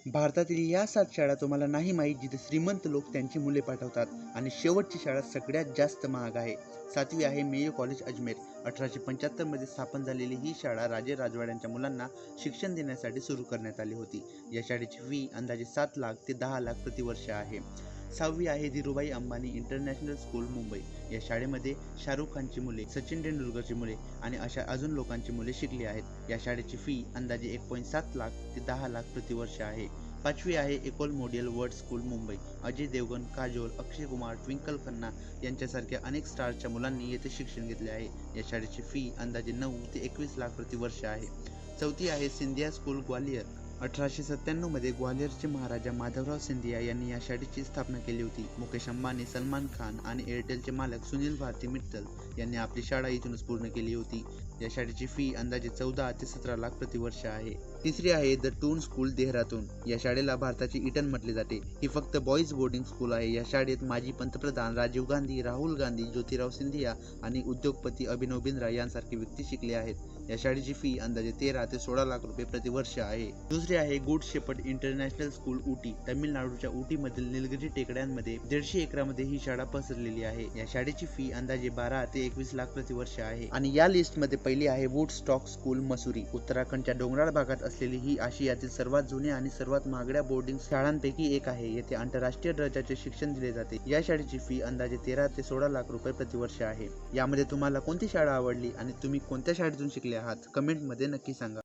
भारतातील या 7 शाळा तुम्हाला नाही माहीत जिथे श्रीमंत लोक त्यांची मुले पाठवतात आणि शेवटची शाळा सगळ्यात जास्त महाग आहे. 7वी आहे मेयो कॉलेज अजमेर. 1875 मध्ये स्थापन झालेली ही शाळा राजे राजवाड्यांच्या मुलांना शिक्षण देण्यासाठी सुरू करण्यात आली होती. या शाळेची फी अंदाजे 7 लाख ते 10 लाख प्रतिवर्ष आहे. 6वी आहे धीरूभाई अंबानी इंटरनॅशनल स्कूल मुंबई. या शाळेमध्ये शाहरुख खानची मुले, सचिन तेंडुलकरची मुले आणि अशा अजून लोकांची मुले शिकली आहेत. या शाळेची फी अंदाजे 1.7 लाख ते 10 लाख प्रतिवर्ष आहे. 5वी आहे एकोल मोडियल वर्ल्ड स्कूल मुंबई. अजय देवगण, काजोल, अक्षय कुमार, ट्विंकल खन्ना यांच्यासारख्या अनेक स्टारच्या मुलांनी येथे शिक्षण घेतले आहे. या शाळेची फी अंदाजे 9 ते 21 लाख प्रतिवर्ष आहे. 4थी आहे सिंधिया स्कूल ग्वालियर. 1897 मध्ये ग्वालियरचे महाराजा माधवराव सिंधिया यांनी या शाळेची स्थापना केली होती. मुकेश अंबानी, सलमान खान आणि एअरटेलचे मालक सुनील भारती मित्तल यांनी आपली शाळा इथूनच पूर्ण केली होती. या शाळेची फी अंदाजे 14 ते 17 लाख प्रतिवर्ष आहे. 3री आहे द टून स्कूल देहरादून. या शाळेला भारताची इटन म्हटले जाते. ही फक्त बॉईज बोर्डिंग स्कूल आहे. या शाळेत माजी पंतप्रधान राजीव गांधी, राहुल गांधी, ज्योतिराव सिंधिया आणि उद्योगपती अभिनव बिंद्रा यांसारखे व्यक्ती शिकले आहेत. या शाळेची फी अंदाजे 13 ते 16 लाख रुपये प्रतिवर्ष आहे. दुसरी आहे good shepherd international school Ooty. तामिळनाडूच्या उटीमधील निलगिरी टेकड्यांमध्ये 150 एकरामध्ये ही शाळा पसरलेली आहे. या शाळेची फी अंदाजे 12 ते 21 लाख प्रतिवर्ष आहे. आणि या लिस्टमध्ये पहिली आहे वुडस्टॉक स्कूल मसुरी. उत्तराखंडच्या डोंगराळ भागात असलेली ही आशियातील सर्वात जुनी आणि सर्वात महागड्या बोर्डिंग शाळांपैकी एक आहे. येथे आंतरराष्ट्रीय दर्जाचे शिक्षण दिले जाते. या शाळेची फी अंदाजे 13 ते 16 लाख रुपये प्रतिवर्ष आहे. यामध्ये तुम्हाला कोणती शाळा आवडली आणि तुम्ही कोणत्या शाळेतून शिकले आहात? कमेंटमध्ये नक्की सांगा.